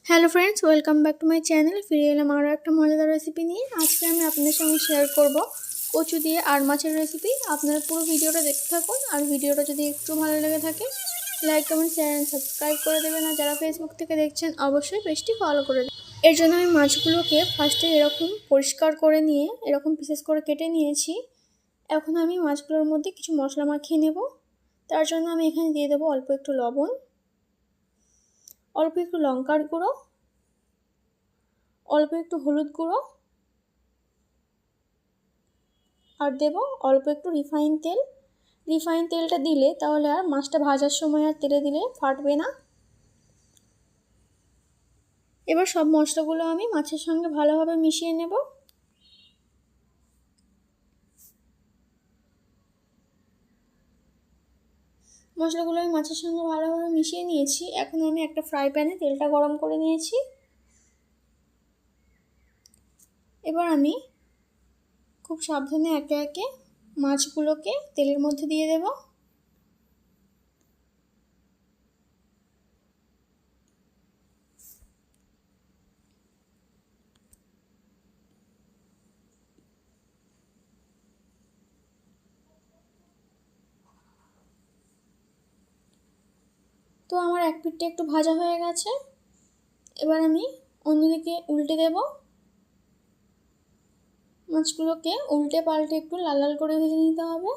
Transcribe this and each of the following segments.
Hello friends, welcome back to my channel. ফিরে এলাম আরও একটা মজাদার রেসিপি নিয়ে। আজকে আমি আপনাদের সঙ্গে শেয়ার করব কচু দিয়ে আর মাছের রেসিপি। আপনারা পুরো ভিডিওটা দেখতে থাকুন। আর ভিডিওটা যদি একটু ভালো লেগে থাকে like, comment, share and subscribe করে দেবেন। আর যারা ফেসবুক থেকে দেখছেন অবশ্যই পেজটি ফলো করে দেবেন। এর জন্য আমি মাছগুলোকে ফার্স্টে এরকম পরিষ্কার করে নিয়ে এরকম পিসেস করে কেটে নিয়েছি। এখন আমি মাছগুলোর মধ্যে কিছু মশলা মাখিয়ে নেব। তার জন্য আমি এখানে দিয়ে দেবো অল্প একটু লবণ, অল্প একটু লঙ্কার গুঁড়ো, অল্প একটু হলুদ গুঁড়ো, আর দেব অল্প একটু রিফাইন তেল। রিফাইন তেলটা দিলে তাহলে আর মাছটা ভাজার সময় আর তেলে দিলে ফাটবে না। এবার সব মশলাগুলো আমি মাছের সঙ্গে ভালোভাবে মিশিয়ে নেব। মশলাগুলো আমি মাছের সঙ্গে ভালোভাবে মিশিয়ে নিয়েছি। এখন আমি একটা ফ্রাই প্যানে তেলটা গরম করে নিয়েছি। এবার আমি খুব সাবধানে একে একে মাছগুলোকে তেলের মধ্যে দিয়ে দেব। তো আমার এক পিঠটা একটু ভাজা হয়ে গেছে। এবার আমি অন্যদিকে উল্টে দেব। মাছগুলোকে উল্টে পাল্টে একটু লাল লাল করে ভেজে নিতে হবে।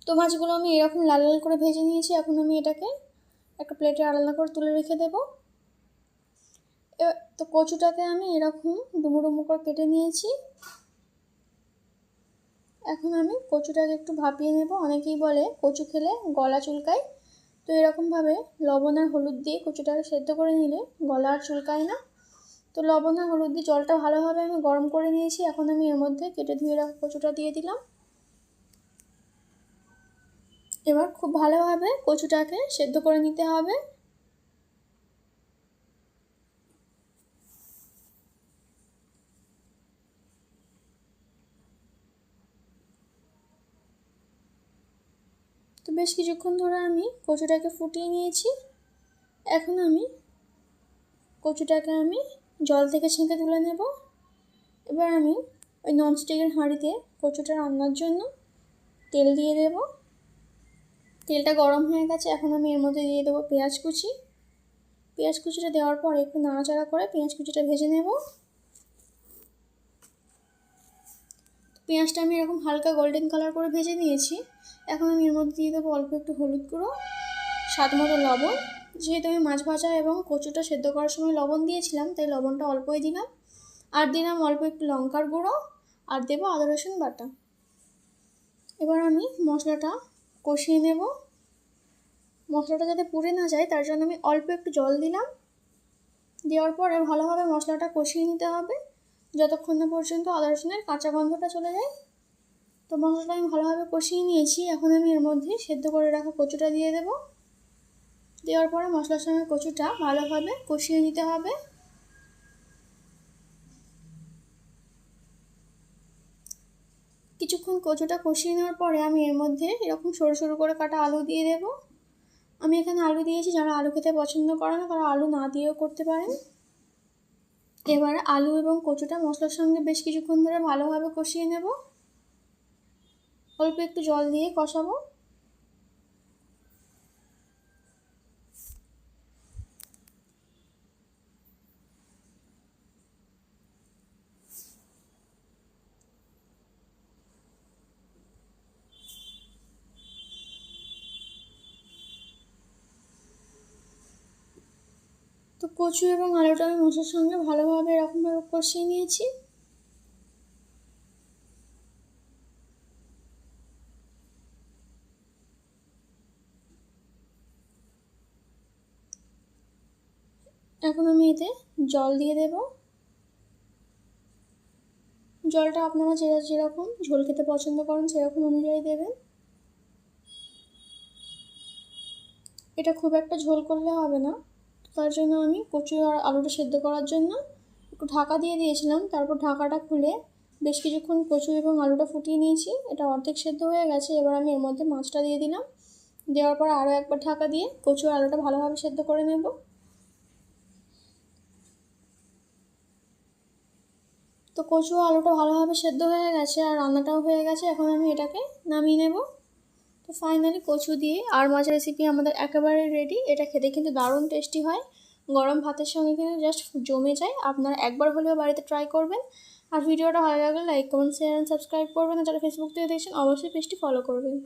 তো মাছগুলো আমি এরকম লাল লাল করে ভেজে নিয়েছি। এখন আমি এটাকে একটা প্লেটে আলাদা করে তুলে রেখে দেব। তো কচুটাকে আমি এরকম ডুমো ডুমো করে কেটে নিয়েছি। এখন আমি কচুটাকে একটু ভাপিয়ে নেব। অনেকেই বলে কচু খেলে গলা চুলকায়। তো এরকমভাবে লবণ আর হলুদ দিয়ে কচুটাকে সেদ্ধ করে নিলে গলা আর চুলকায় না। তো লবণ আর হলুদ দিয়ে জলটা ভালোভাবে আমি গরম করে নিয়েছি। এখন আমি এর মধ্যে কেটে ধুয়ে রাখা কচুটা দিয়ে দিলাম। এবার খুব ভালোভাবে কচুটাকে সেদ্ধ করে নিতে হবে। তো বেশ কিছুক্ষণ ধরে আমি কচুটাকে ফুটিয়ে নিয়েছি। এখন আমি কচুটাকে জল থেকে ছেঁকে তুলে নেব। এবার আমি ওই ননস্টিকের হাঁড়িতে কচুটা রান্নার জন্য তেল দিয়ে দেব। তেলটা গরম হয়ে গেছে। এখন আমি এর মধ্যে দিয়ে দেবো পেঁয়াজ কুচি। পেঁয়াজ কুচিটা দেওয়ার পর একটু নাড়াচাড়া করে পেঁয়াজ কুচিটা ভেজে নেব। পেঁয়াজটা আমি এরকম হালকা গোল্ডেন কালার করে ভেজে নিয়েছি। এখন আমি এর মধ্যে দিয়ে দেবো অল্প একটু হলুদ গুঁড়ো, স্বাদ মতো লবণ। যেহেতু আমি মাছ ভাজা এবং কচুটা সেদ্ধ করার সময় লবণ দিয়েছিলাম, তাই লবণটা অল্পই দিলাম। আর দিলাম অল্প একটু লঙ্কার গুঁড়ো, আর দেবো আদা রসুন বাটা। এবার আমি মশলাটা কষিয়ে নেব। মশলাটা যাতে পুড়ে না যায় তার জন্য আমি অল্প একটু জল দিলাম। দেওয়ার পরে ভালোভাবে মশলাটা কষিয়ে নিতে হবে যতক্ষণ না পর্যন্ত আদা রসুনের কাঁচা গন্ধটা চলে যায়। তো মশলাটা আমি ভালোভাবে কষিয়ে নিয়েছি। এখন আমি এর মধ্যে সেদ্ধ করে রাখা কচুটা দিয়ে দেব। দেওয়ার পরে মশলার সঙ্গে কচুটা ভালোভাবে কষিয়ে নিতে হবে। কিছুক্ষণ কচুটা কষিয়ে নেওয়ার পরে আমি এর মধ্যে এরকম সরু সরু করে কাটা আলু দিয়ে দেব। আমি এখানে আলু দিয়েছি। যারা আলু খেতে পছন্দ করে না তারা আলু না দিয়েও করতে পারেন। এবার আলু এবং কচুটা মশলার সঙ্গে বেশ কিছুক্ষণ ধরে ভালোভাবে কষিয়ে নেব। অল্প একটু জল দিয়ে কষাবো। তো কচু এবং আলুটা আমি মশলার সঙ্গে ভালোভাবে এরকমভাবে কষিয়ে নিয়েছি। এখন আমি এতে জল দিয়ে দেব। জলটা আপনারা যেরকম ঝোল খেতে পছন্দ করেন সেরকম অনুযায়ী দেবেন। এটা খুব একটা ঝোল করলে হবে না, তার জন্য আমি কচু আর আলুটা সেদ্ধ করার জন্য একটু ঢাকা দিয়ে দিয়েছিলাম। তারপর ঢাকাটা খুলে বেশ কিছুক্ষণ কচু এবং আলুটা ফুটিয়ে নিয়েছি। এটা অর্ধেক সেদ্ধ হয়ে গেছে। এবার আমি এর মধ্যে মাছটা দিয়ে দিলাম। দেওয়ার পর আরও একবার ঢাকা দিয়ে কচু আলুটা ভালোভাবে সেদ্ধ করে নেব। তো কচু আলুটা ভালোভাবে সেদ্ধ হয়ে গেছে আর রান্নাটাও হয়ে গেছে, এখন আমি এটাকে নামিয়ে নেব। তো ফাইনালি কচু দিয়ে আর মাছ রেসিপি আমাদের একেবারে রেডি। এটা খেতে কিন্তু দারুণ টেস্টি হয়, গরম ভাতের সঙ্গে কিন্তু জাস্ট জমে যায়। আপনারা একবার হলেও বাড়িতে ট্রাই করবেন। আর ভিডিওটা ভালো লাগলে like comment share and subscribe করবেন। আর যারা ফেসবুক থেকে দেখছেন অবশ্যই পেজটি ফলো করবেন।